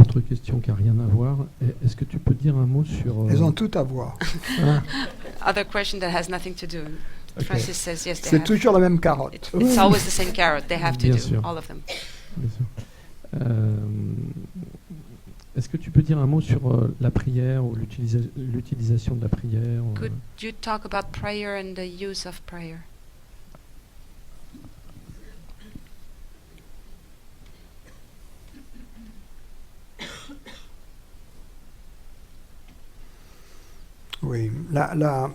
Autre question qui n'a rien à voir. Est-ce que tu peux dire un mot sur... Elles ont tout à voir. Other question that has nothing to do. Ok. Francis says yes, they C'est have. toujours la même carotte. It's always the same carrot. They have to Bien do, sûr. all of them. Bien sûr. Est-ce que tu peux dire un mot sur la prière ou l'utilisation de la prière Could you talk about prayer and the use of prayer? Oui, la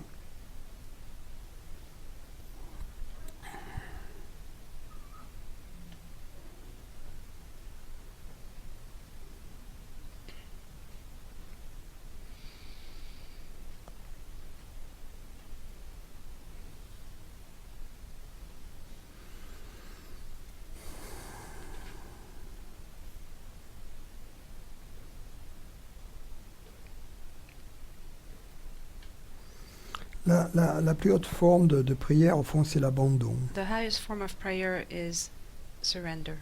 plus haute forme de prière, au fond, c'est l'abandon. The highest form of prayer is surrender.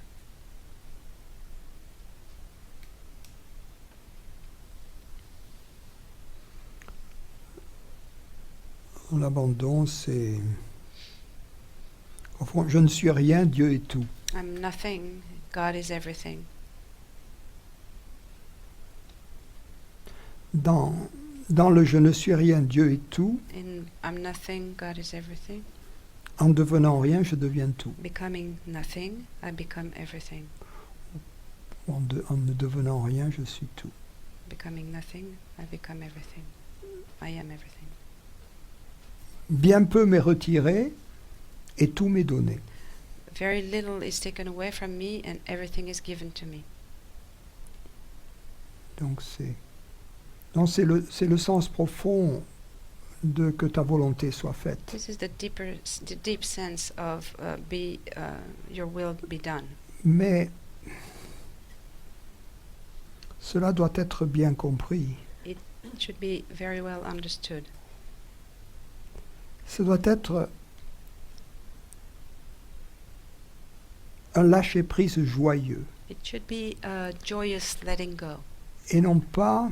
L'abandon, c'est... Au fond, je ne suis rien, Dieu est tout. I'm nothing, God is everything. Dans le je ne suis rien, Dieu est tout, In I'm nothing, God is everything. en devenant rien, je deviens tout. Becoming nothing, I become everything. En ne devenant rien, je suis tout. Becoming nothing, I become everything. I am everything. Bien peu m'est retiré et tout m'est donné. Very little is taken away from me and everything is given to me. Donc c'est le sens profond de que ta volonté soit faite. This is the deep sense of your will be done. Mais cela doit être bien compris. It should be very well understood. Ce doit être un lâcher-prise joyeux It should be a joyous letting go, et non pas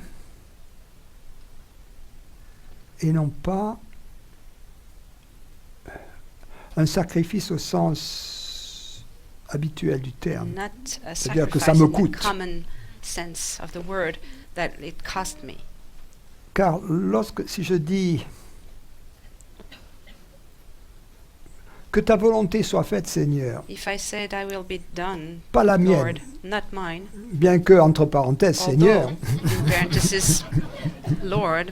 un sacrifice au sens habituel du terme. not a C'est-à-dire que sacrifice ça me in the coûte. common sense of the word that it cost me. Car si je dis que ta volonté soit faite, Seigneur, If I said I will be done, pas la Lord, mienne, not mine, bien que, entre parenthèses, Seigneur, although, in parentheses, Lord,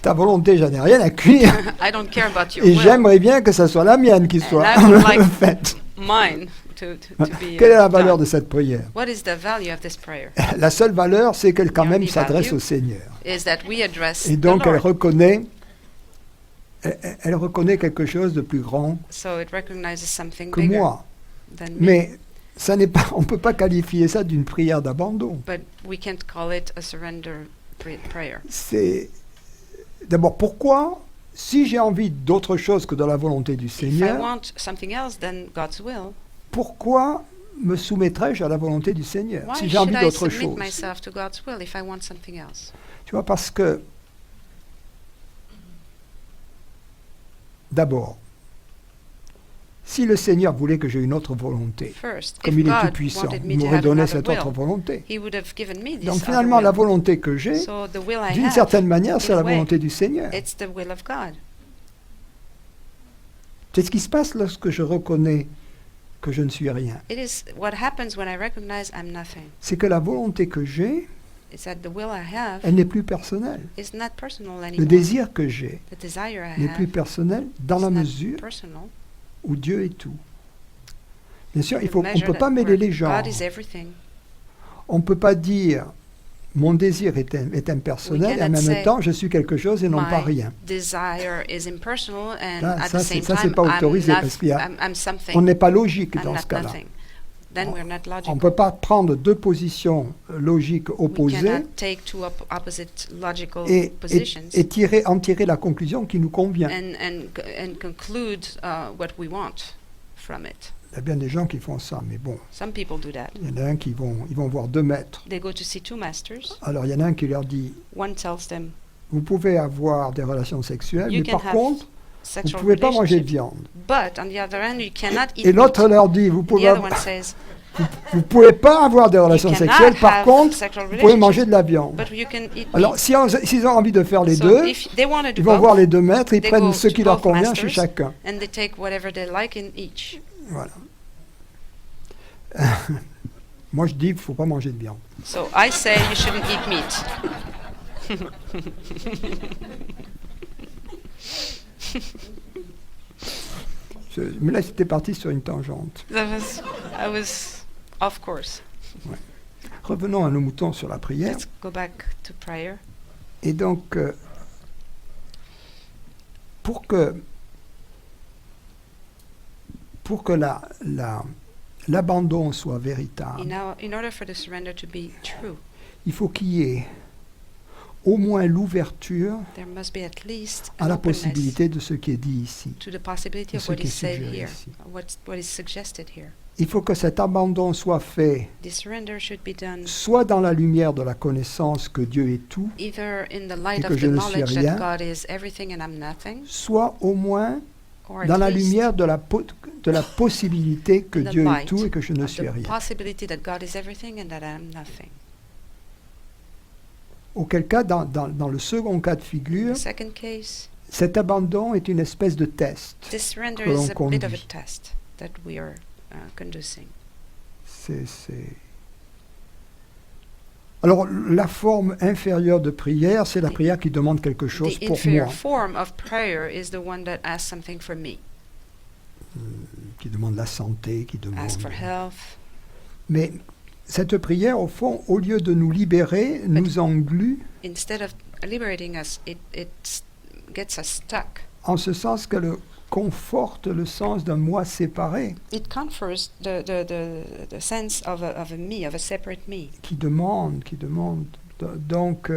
ta volonté, j'en ai rien à cuire, I don't care about your et will, j'aimerais bien que ça soit la mienne qui soit I would like faite. mine to be Quelle est la valeur done. de cette prière? What is the value of this prayer? La seule valeur, c'est qu'elle quand The même only s'adresse value au Seigneur. Is that we address Et the donc elle Lord. reconnaît quelque chose de plus grand So it recognizes something que bigger moi. than me. Mais ça n'est pas, on ne peut pas qualifier ça d'une prière d'abandon. But we can't call it a surrender prayer. C'est d'abord pourquoi, si j'ai envie d'autre chose que de la volonté du If I Seigneur, want something else than God's will, pourquoi me soumettrais-je à la volonté du Seigneur why si j'ai envie should I d'autre submit chose? myself to God's will if I want something else? Tu vois, parce que d'abord, si le Seigneur voulait que j'ai une autre volonté, First, if comme il est tout God puissant, wanted me il to m'aurait have donné another cette autre will, volonté. He would have given me this Donc other finalement, will. la volonté que j'ai, So the will I d'une have, certaine manière, c'est in a la way, volonté du Seigneur. it's the will of God. C'est ce qui se passe lorsque je reconnais que je ne suis rien. It is what happens when I recognize I'm nothing. C'est que la volonté que j'ai, It's that the will I have elle n'est plus personnelle. is not personal Le anymore. désir que j'ai The desire I n'est plus have personnel dans is la not mesure personal. où Dieu est tout. Bien sûr, The on ne measure peut that pas mêler where les genres. God is everything. On ne peut pas dire mon désir est impersonnel et en cannot même say temps je suis quelque chose et non pas My rien. desire is impersonal and Là, at ça, the c'est- same ça, c'est time pas autorisé I'm, parce qu'il y a- I'm something. On n'est pas logique I'm dans not ce cas-là. nothing. Then we're not On logical. ne peut pas prendre deux positions logiques We opposées cannot take two opposite logical et positions en tirer la conclusion qui nous convient. and conclude what we want from it. Il y a bien des gens qui font ça, mais bon, Some people do that. il y en a un qui ils vont voir 2 maîtres. They go to see two masters. Alors il y en a un qui leur dit, One tells them, vous pouvez avoir des relations sexuelles, You mais can par have contre, vous ne sexual pouvez pas manger de relationship. viande. But on the other hand, you cannot eat Et l'autre meat. leur dit, vous The other one pouvez, says, vous pouvez pas avoir des you relations cannot sexuelles, par have contre, sexual vous pouvez manger relationship, de la viande. but you can eat Alors, meat. s'ils ont envie de faire les So deux, if they want to do ils vont both, voir les 2 maîtres, ils they prennent go ce to qui leur both convient chez masters. chacun. and they take whatever they like in each. Voilà. Moi, je dis qu'il ne faut pas manger de viande. So I say you shouldn't eat meat. Mais là, c'était parti sur une tangente. I was, of course. Revenons à nos moutons sur la prière. Let's go back to prayer. Et donc, pour que l'abandon soit véritable, In order for the surrender to be true, il faut qu'il y ait au moins l'ouverture there must be at least à an la openness possibilité de ce qui est dit ici. to the possibility de of ce what qui est is said suggéré here, ici. what is suggested here. Il faut que cet abandon soit fait The surrender should be done soit dans la lumière de la connaissance que Dieu est tout, either in the light et que of je the ne suis knowledge rien, that God is everything and I'm nothing, soit au moins or dans at la least lumière de la possibilité que in the Dieu est light tout et que je ne of suis the rien. possibility that God is everything and that I'm nothing. Auquel cas, dans le second cas de figure, The second case, cet abandon est une espèce de test. this surrender que l'on is a bit of a conduit. test that we are conducing. Alors, la forme inférieure de prière, c'est la The- prière qui demande quelque chose The pour inferior moi, form of prayer is the one that asks something for me, qui demande la santé, qui demande... asks for health. Mais cette prière, au fond, au lieu de nous libérer, nous englue, Instead of liberating us, it gets us stuck. en ce sens qu'elle conforte le sens d'un moi séparé, It confers the sense of a me, of a separate me. qui demande. Donc,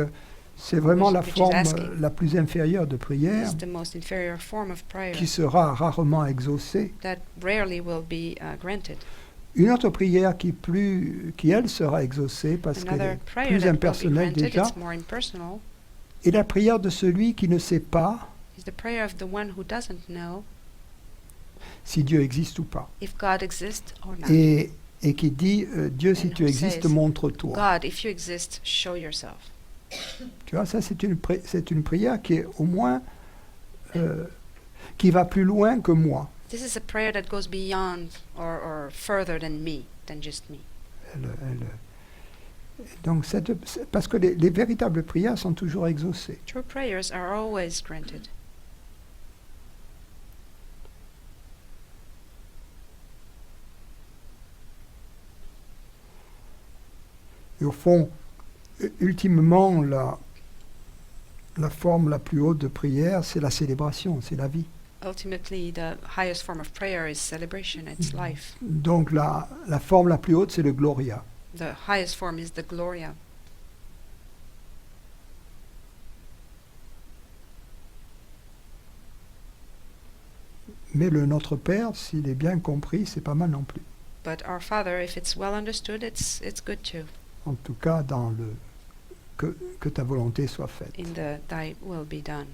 c'est vraiment la Which is forme asking. la plus inférieure de prière, It's the most inferior form of prayer qui sera rarement exaucée. that rarely will be granted. Une autre prière qui elle sera exaucée parce qu'elle Another est prayer plus that will be impersonnelle granted, déjà, it's more impersonal, est la prière de celui qui ne sait pas is the prayer of the one who doesn't know si Dieu existe ou pas. if God exists or not. Et qui dit, Dieu, si And tu who existes, says, montre-toi. God, if you exist, show yourself. Tu vois, ça c'est une prière qui est au moins, qui va plus loin que moi. This is a prayer that goes beyond or further than me, than just me. Donc, parce que les véritables prières sont toujours exaucées. True prayers are always granted. Et au fond, ultimement, la forme la plus haute de prière, c'est la célébration, c'est la vie. Ultimately, the highest form of prayer is celebration, it's life. Donc la forme la plus haute, c'est le Gloria. The highest form is the Gloria. Mais le Notre Père, s'il est bien compris, c'est pas mal non plus. But our Father, if it's well understood, it's good too. En tout cas, dans le que ta volonté soit faite. In the Thy will be done.